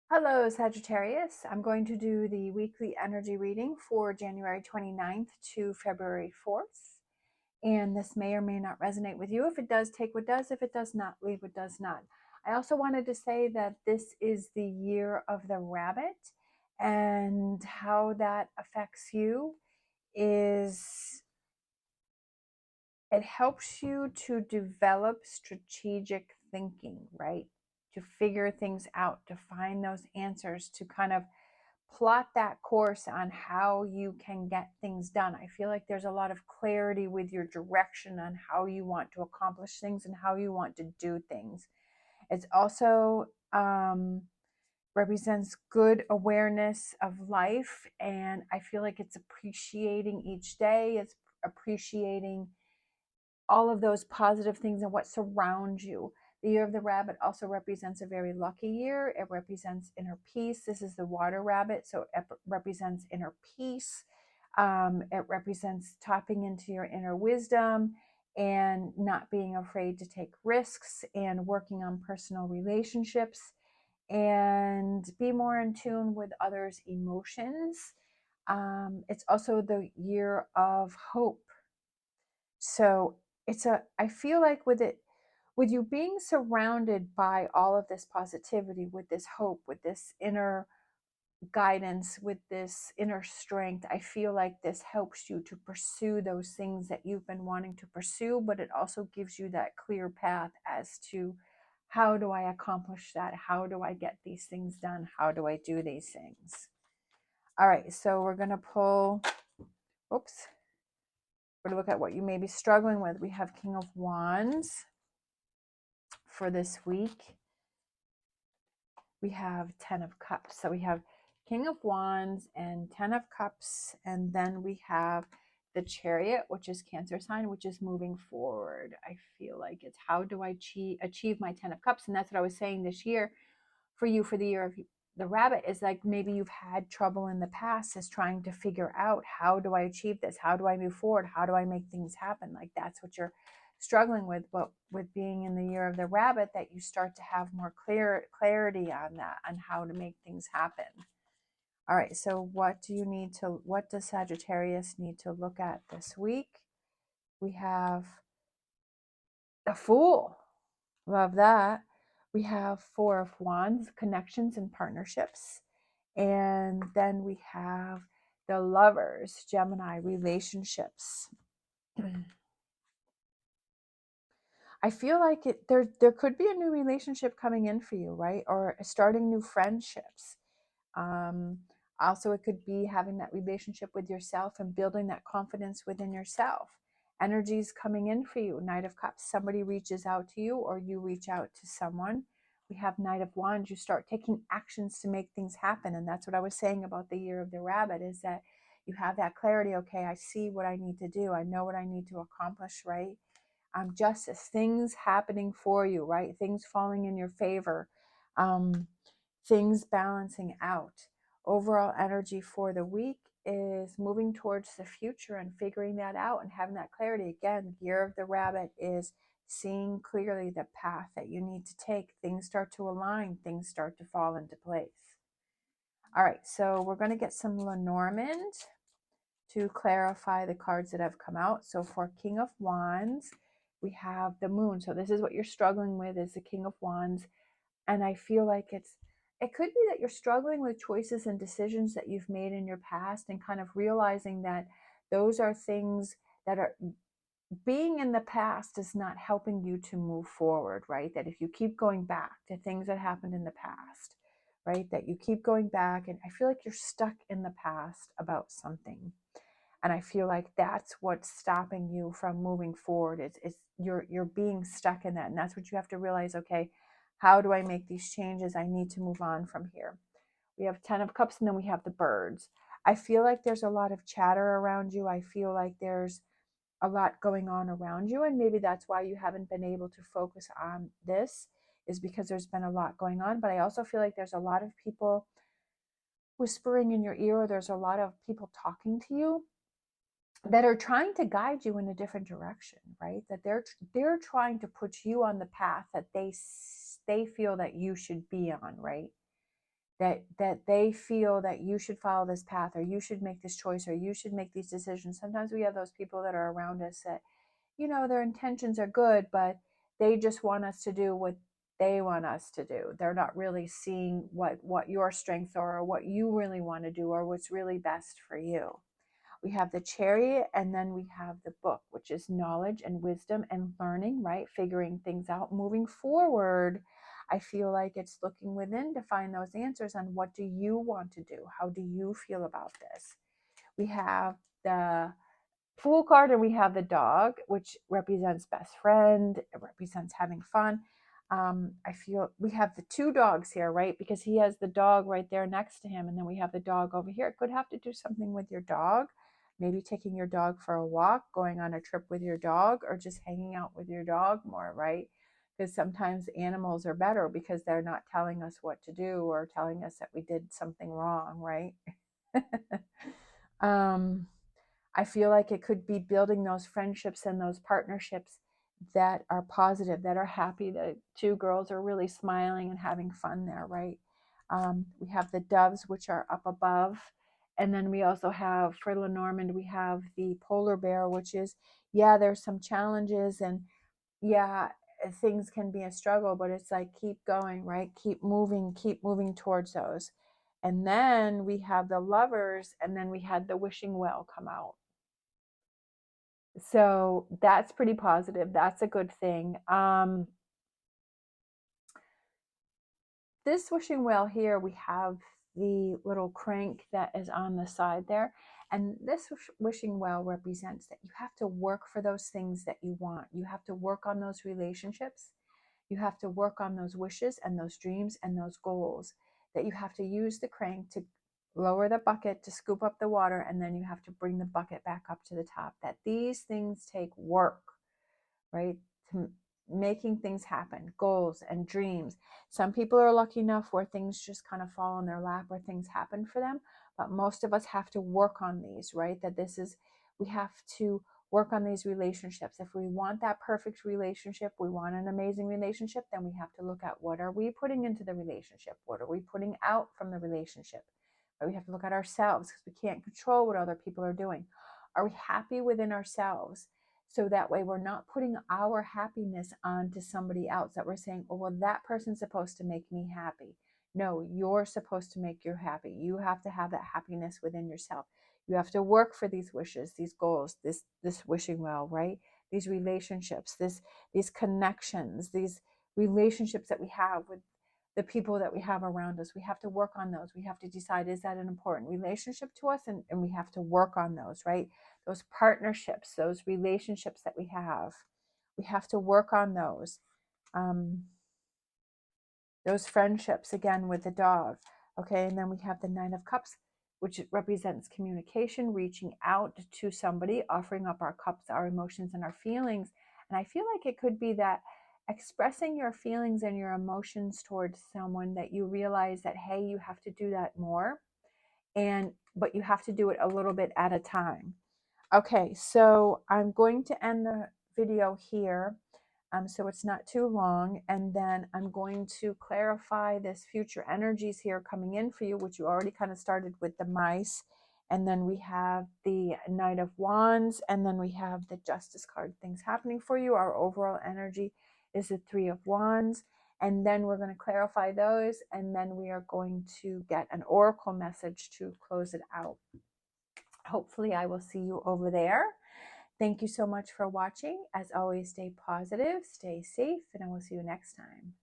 Hello, Sagittarius. I'm going to do the weekly energy reading for January 29th to February 4th. And this may or may not resonate with you. If it does, take what does. If it does not, leave what does not. I also wanted to say that this is the year of the rabbit, and how that affects you is it helps you to develop strategic thinking, right? To figure things out, to find those answers, to kind of plot that course on how you can get things done. I feel like there's a lot of clarity with your direction on how you want to accomplish things and how you want to do things. It's also represents good awareness of life, and I feel like it's appreciating each day. It's appreciating all of those positive things and what surrounds you. The year of the rabbit also represents a very lucky year. It represents inner peace. This is the water rabbit, so it represents inner peace. It represents tapping into your inner wisdom and not being afraid to take risks and working on personal relationships and be more in tune with others' emotions. It's also the year of hope. So I feel like with you being surrounded by all of this positivity, with this hope, with this inner guidance, with this inner strength, I feel like this helps you to pursue those things that you've been wanting to pursue, but it also gives you that clear path as to how do I accomplish that? How do I get these things done? How do I do these things? All right, so we're going to pull, oops, we're going to look at what you may be struggling with. We have King of Wands for this week. We have 10 of Cups. So we have King of Wands and 10 of Cups. And then we have the Chariot, which is Cancer sign, which is moving forward. I feel like it's how do I achieve my 10 of Cups? And that's what I was saying this year for you, for the year of the rabbit, is like maybe you've had trouble in the past is trying to figure out, how do I achieve this? How do I move forward? How do I make things happen? Like that's what you're struggling with. But with being in the year of the rabbit, that you start to have more clarity on that, on how to make things happen. All right, so what does Sagittarius need to look at this week? We have the Fool. Love that. We have Four of Wands, connections and partnerships. And then we have the Lovers, Gemini, relationships. I feel like there could be a new relationship coming in for you, right? Or starting new friendships. Um, Also, it could be having that relationship with yourself and building that confidence within yourself. Energies coming in for you. Knight of Cups, somebody reaches out to you or you reach out to someone. We have Knight of Wands, you start taking actions to make things happen. And that's what I was saying about the year of the rabbit, is that you have that clarity. Okay, I see what I need to do. I know what I need to accomplish, right? Justice, things happening for you, right? Things falling in your favor, um, things balancing out. Overall energy for the week is moving towards the future and figuring that out and having that clarity. Again, year of the rabbit is seeing clearly the path that you need to take. Things start to align, things start to fall into place. All right, so we're going to get some Lenormand to clarify the cards that have come out. So for King of Wands, we have the Moon. So this is what you're struggling with, is the King of Wands. And I feel like it could be that you're struggling with choices and decisions that you've made in your past, and kind of realizing that those are things that are being in the past is not helping you to move forward, right? That if you keep going back to things that happened in the past, right? That you keep going back, and I feel like you're stuck in the past about something. And I feel like that's what's stopping you from moving forward. It's you're being stuck in that. And that's what you have to realize. Okay, how do I make these changes? I need to move on from here. We have 10 of Cups, and then we have the Birds. I feel like there's a lot of chatter around you. I feel like there's a lot going on around you, and maybe that's why you haven't been able to focus on this, is because there's been a lot going on. But I also feel like there's a lot of people whispering in your ear, or there's a lot of people talking to you that are trying to guide you in a different direction, right? That they're trying to put you on the path that they feel that you should be on, right? that they feel that you should follow this path, or you should make this choice, or you should make these decisions. Sometimes we have those people that are around us that, you know, their intentions are good, but they just want us to do what they want us to do. They're not really seeing what your strengths are, or what you really want to do, or what's really best for you. We have the Chariot, and then we have the Book, which is knowledge and wisdom and learning, right? Figuring things out, moving forward. I feel like it's looking within to find those answers on what do you want to do? How do you feel about this? We have the Fool card, and we have the Dog, which represents best friend. It represents having fun. I feel we have the two dogs here, right? Because he has the dog right there next to him, and then we have the dog over here. It could have to do something with your dog, maybe taking your dog for a walk, going on a trip with your dog, or just hanging out with your dog more, right? Because sometimes animals are better because they're not telling us what to do or telling us that we did something wrong, right? um, I feel like it could be building those friendships and those partnerships that are positive, that are happy. The two girls are really smiling and having fun there, right? We have the doves, which are up above. And then we also have, for Lenormand, we have the polar bear, which is, yeah, there's some challenges, and yeah, things can be a struggle, but it's like, keep going, right? Keep moving towards those. And then we have the Lovers, and then we had the wishing well come out. So that's pretty positive. That's a good thing. This wishing well here, we have the little crank that is on the side there. And this wishing well represents that you have to work for those things that you want. You have to work on those relationships. You have to work on those wishes and those dreams and those goals. That you have to use the crank to lower the bucket to scoop up the water, and then you have to bring the bucket back up to the top. That these things take work, right? To making things happen, goals and dreams. Some people are lucky enough where things just kind of fall in their lap, or things happen for them. But most of us have to work on these, right? That this is, we have to work on these relationships. If we want that perfect relationship, we want an amazing relationship, then we have to look at what are we putting into the relationship? What are we putting out from the relationship? But we have to look at ourselves, because we can't control what other people are doing. Are we happy within ourselves? So that way we're not putting our happiness onto somebody else, that we're saying, oh, well, that person's supposed to make me happy. No, you're supposed to make you happy. You have to have that happiness within yourself. You have to work for these wishes, these goals, this wishing well, right? These relationships, these connections, these relationships that we have with the people that we have around us. We have to work on those. We have to decide, is that an important relationship to us? And we have to work on those, right? Those partnerships, those relationships that we have to work on those. Those friendships, again, with the dog. Okay, and then we have the Nine of Cups, which represents communication, reaching out to somebody, offering up our cups, our emotions, and our feelings. And I feel like it could be that expressing your feelings and your emotions towards someone, that you realize that, hey, you have to do that more, but you have to do it a little bit at a time. Okay, so I'm going to end the video here, so it's not too long, and then I'm going to clarify this future energies here coming in for you, which you already kind of started with the mice, and then we have the Knight of Wands, and then we have the Justice card, things happening for you. Our overall energy is the Three of Wands, and then we're going to clarify those, and then we are going to get an oracle message to close it out. Hopefully I will see you over there. Thank you so much for watching. As always, stay positive, stay safe, and I will see you next time.